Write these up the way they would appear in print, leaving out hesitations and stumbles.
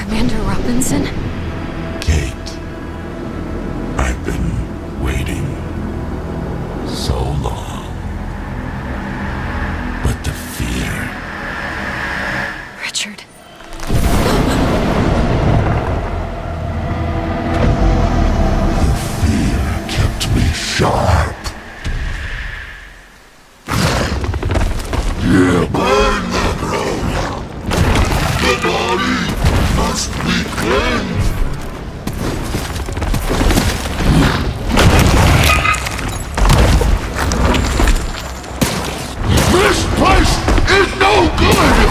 Commander Robinson? Kate, I've been waiting so long. But the fear... Richard. Fear kept me sharp. Yeah, burn the ground. The body must be cleansed. This place is no good!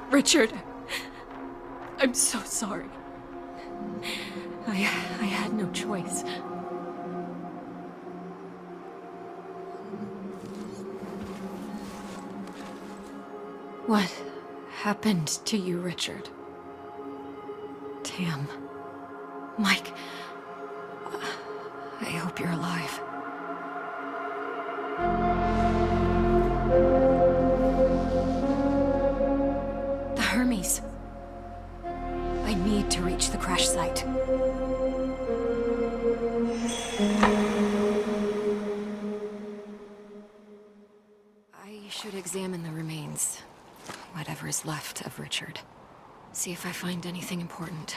Richard, I'm so sorry. I had no choice. What happened to you, Richard? Tam. Mike. I hope you're alive. Hermes. I need to reach the crash site. I should examine the remains. Whatever is left of Richard. See if I find anything important.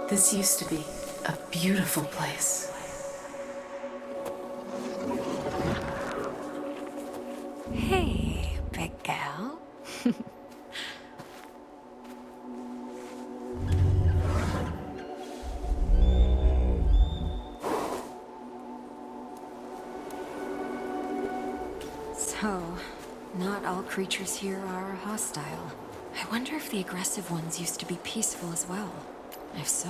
This used to be a beautiful place. Hey, big gal. So, not all creatures here are hostile. I wonder if the aggressive ones used to be peaceful as well. If so,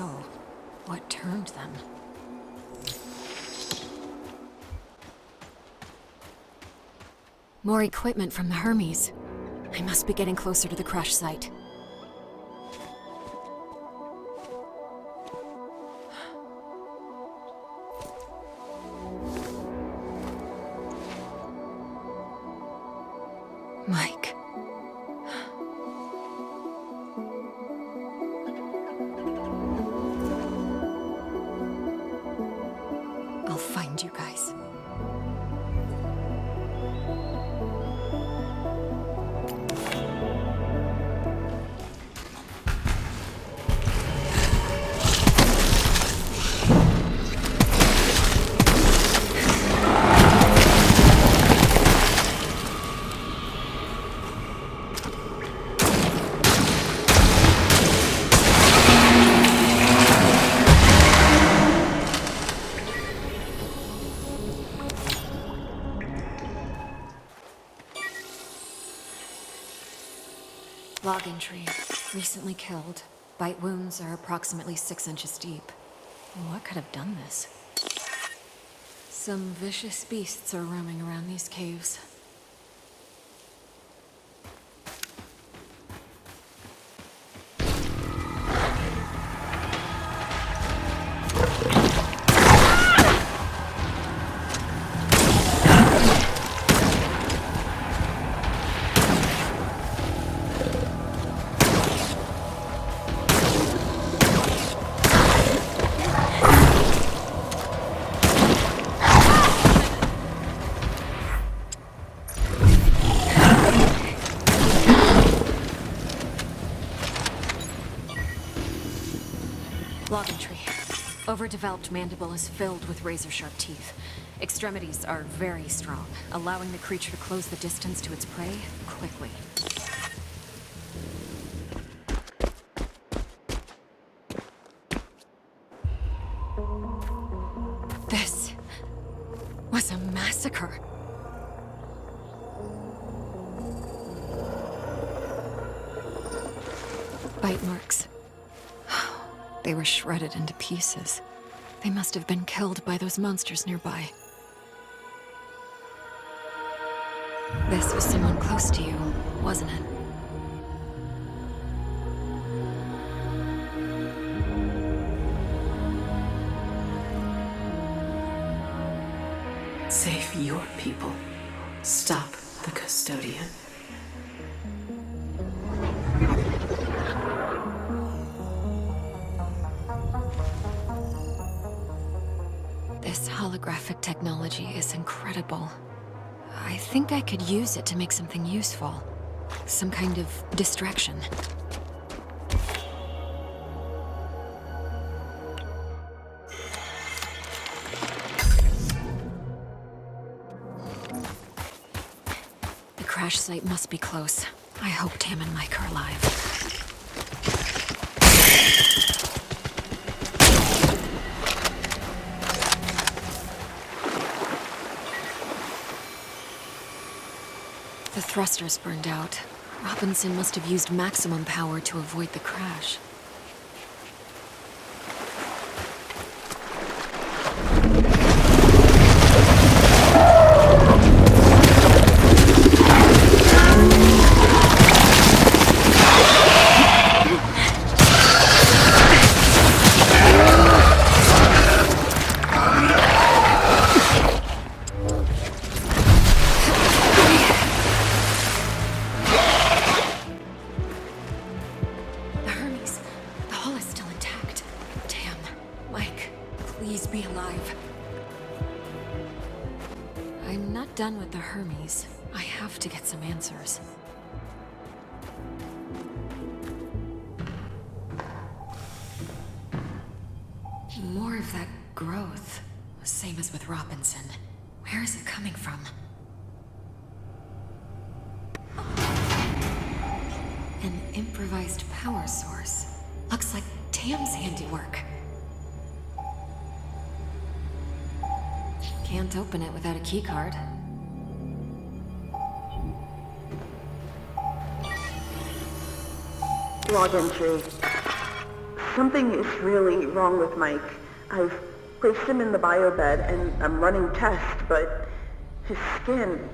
what turned them? More equipment from the Hermes. I must be getting closer to the crash site. Mike. I'll find you guys. Log entry. Recently killed. Bite wounds are approximately 6 inches deep. What could have done this? Some vicious beasts are roaming around these caves. Log entry. Overdeveloped mandible is filled with razor-sharp teeth. Extremities are very strong, allowing the creature to close the distance to its prey quickly. This was a massacre. Bite marks. They were shredded into pieces. They must have been killed by those monsters nearby. This was someone close to you, wasn't it? Save your people. Stop the custodian. This holographic technology is incredible. I think I could use it to make something useful. Some kind of distraction. The crash site must be close. I hope Tam and Mike are alive. The thrusters burned out. Robinson must have used maximum power to avoid the crash. Please be alive. I'm not done with the Hermes. I have to get some answers. More of that growth. Same as with Robinson. Where is it coming from? An improvised power source. Looks like Tam's handiwork. Can't open it without a keycard. Log entry. Something is really wrong with Mike. I've placed him in the biobed and I'm running tests, but his skin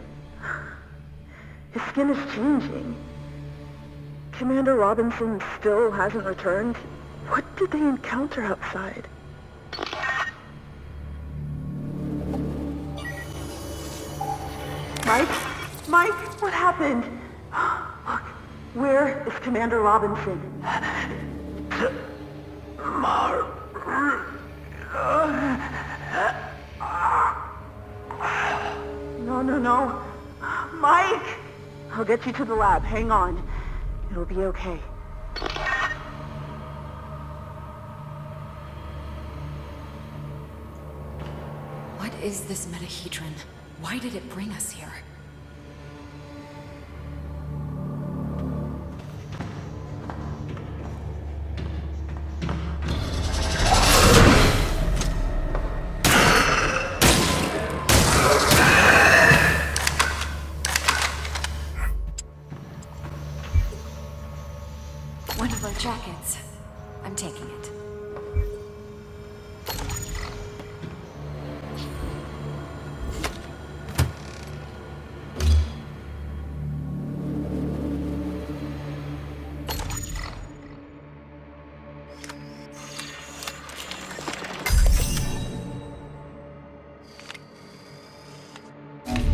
is changing. Commander Robinson still hasn't returned. What did they encounter outside? Mike, what happened? Look, where is Commander Robinson? No. Mike! I'll get you to the lab. Hang on. It'll be okay. What is this metahedron? Why did it bring us here? One of our jackets. I'm taking it.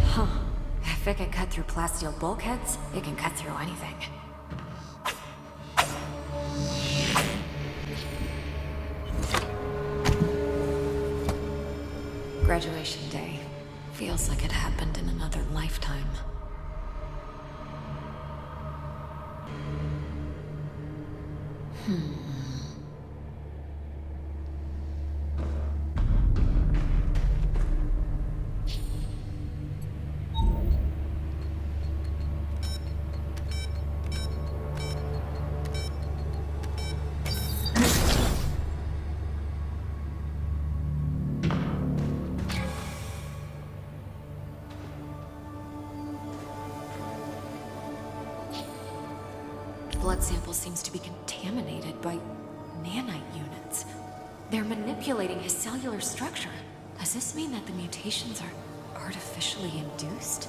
Huh. If it can cut through plasteel bulkheads, it can cut through anything. Graduation day. Feels like it happened in another lifetime. blood sample seems to be contaminated by nanite units. They're manipulating his cellular structure. Does this mean that the mutations are artificially induced?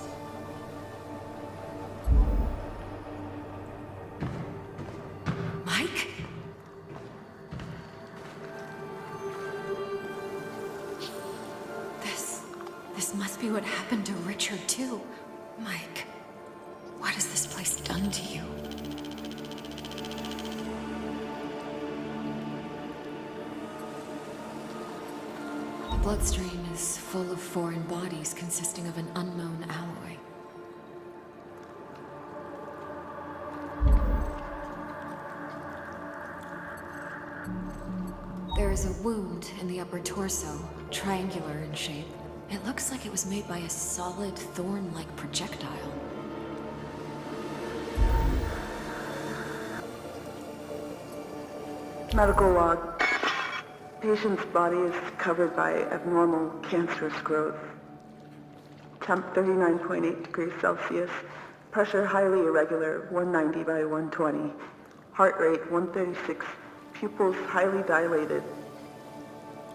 Mike? This must be what happened to Richard, too. Mike, what has this place done to you? The bloodstream is full of foreign bodies consisting of an unknown alloy. There is a wound in the upper torso, triangular in shape. It looks like it was made by a solid, thorn-like projectile. Medical log. Patient's body is covered by abnormal cancerous growth. Temp 39.8 degrees Celsius. Pressure highly irregular, 190 by 120. Heart rate 136. Pupils highly dilated.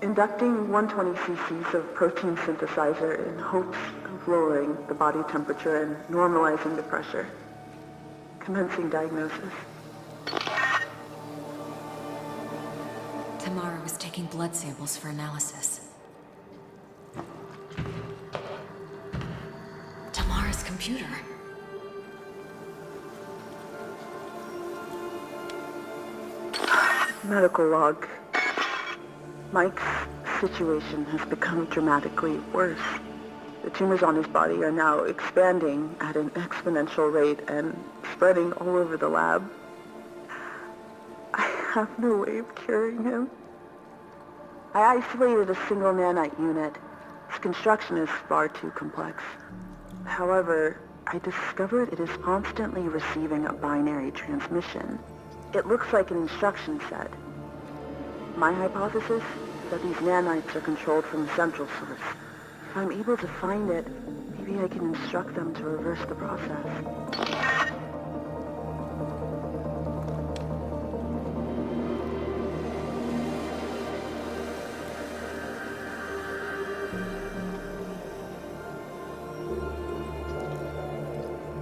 Inducting 120 cc's of protein synthesizer in hopes of lowering the body temperature and normalizing the pressure. Commencing diagnosis. Tamara was taking blood samples for analysis. Tamara's computer. Medical log. Mike's situation has become dramatically worse. The tumors on his body are now expanding at an exponential rate and spreading all over the lab. I have no way of curing him. I isolated a single nanite unit. Its construction is far too complex. However, I discovered it is constantly receiving a binary transmission. It looks like an instruction set. My hypothesis is that these nanites are controlled from a central source. If I'm able to find it, maybe I can instruct them to reverse the process.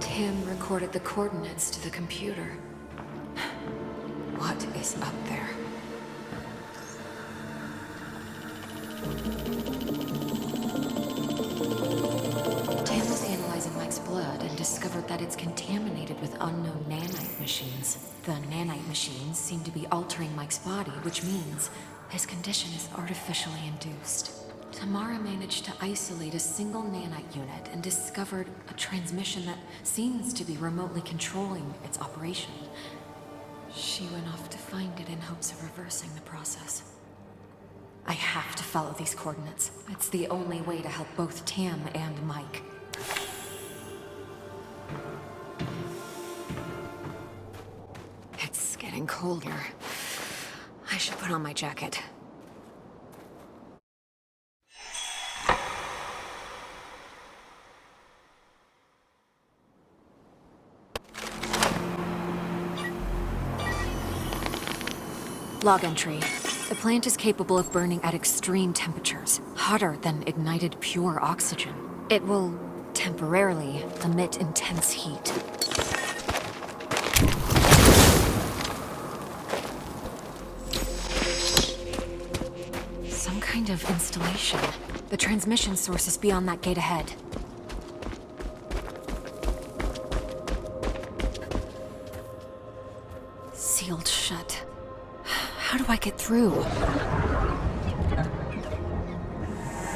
Tim recorded the coordinates to the computer. What is up there? Tim was analyzing Mike's blood and discovered that it's contaminated with unknown nanite machines. The nanite machines seem to be altering Mike's body, which means his condition is artificially induced. Tamara managed to isolate a single nanite unit and discovered a transmission that seems to be remotely controlling its operation. She went off to find it in hopes of reversing the process. I have to follow these coordinates. It's the only way to help both Tam and Mike. It's getting colder. I should put on my jacket. Log entry. The plant is capable of burning at extreme temperatures, hotter than ignited pure oxygen. It will temporarily emit intense heat. Some kind of installation. The transmission source is beyond that gate ahead. Sealed shut. How do I get through?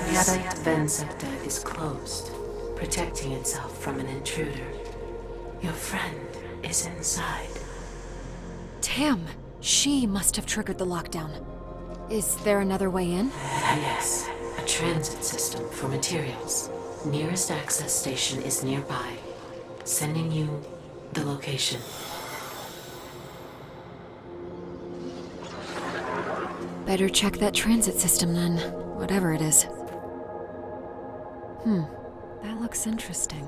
The site vent sector is closed, protecting itself from an intruder. Your friend is inside. Tam! She must have triggered the lockdown. Is there another way in? Yes, a transit system for materials. Nearest access station is nearby. Sending you the location. Better check that transit system then, whatever it is. That looks interesting.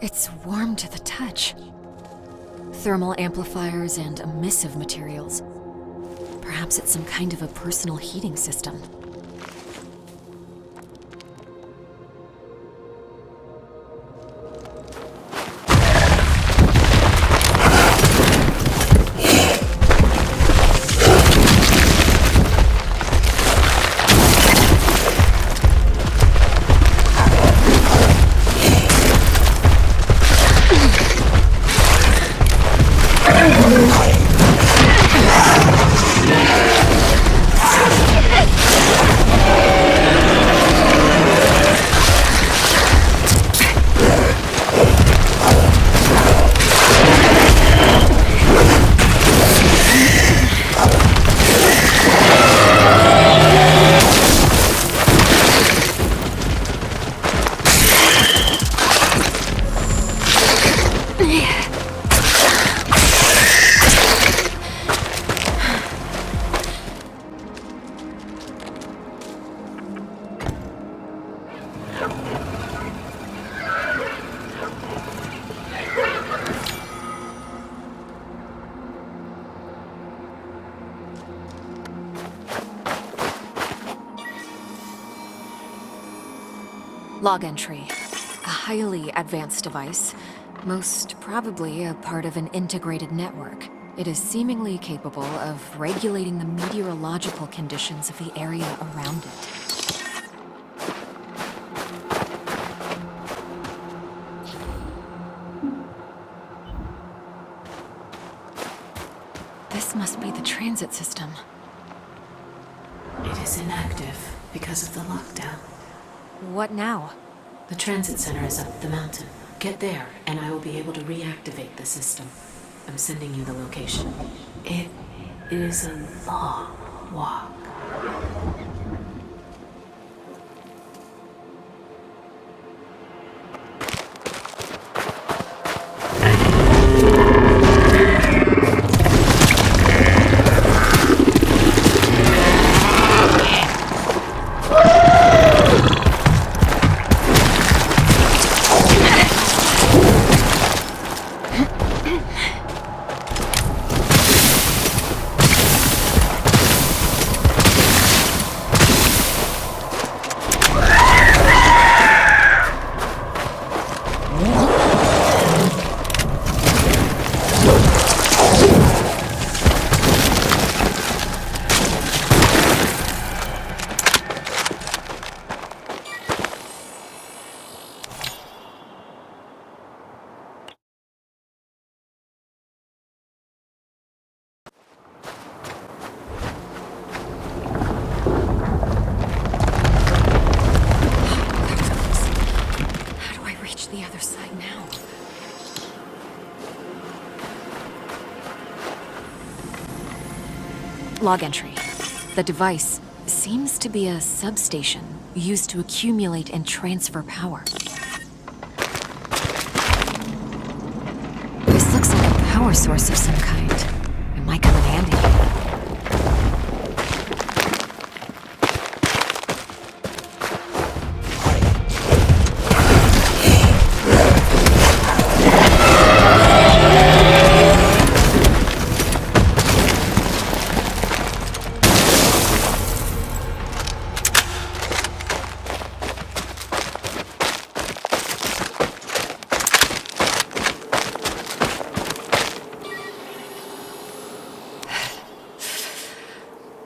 It's warm to the touch. Thermal amplifiers and emissive materials. Perhaps it's some kind of a personal heating system. Log entry. A highly advanced device, most probably a part of an integrated network. It is seemingly capable of regulating the meteorological conditions of the area around it. This must be the transit system. It is inactive because of the lockdown. What now? The transit center is up the mountain. Get there, and I will be able to reactivate the system. I'm sending you the location. It is a long walk. The other side now. Log entry. The device seems to be a substation used to accumulate and transfer power. This looks like a power source of some kind. It might come in handy.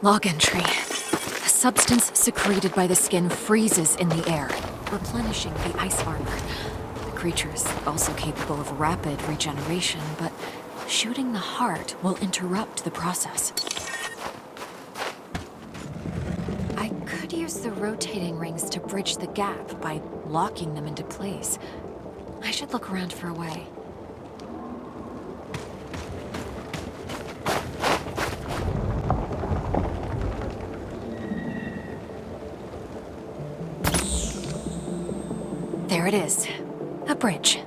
Log entry. A substance secreted by the skin freezes in the air, replenishing the ice armor. The creature is also capable of rapid regeneration, but shooting the heart will interrupt the process. I could use the rotating rings to bridge the gap by locking them into place. I should look around for a way. There it is. A bridge.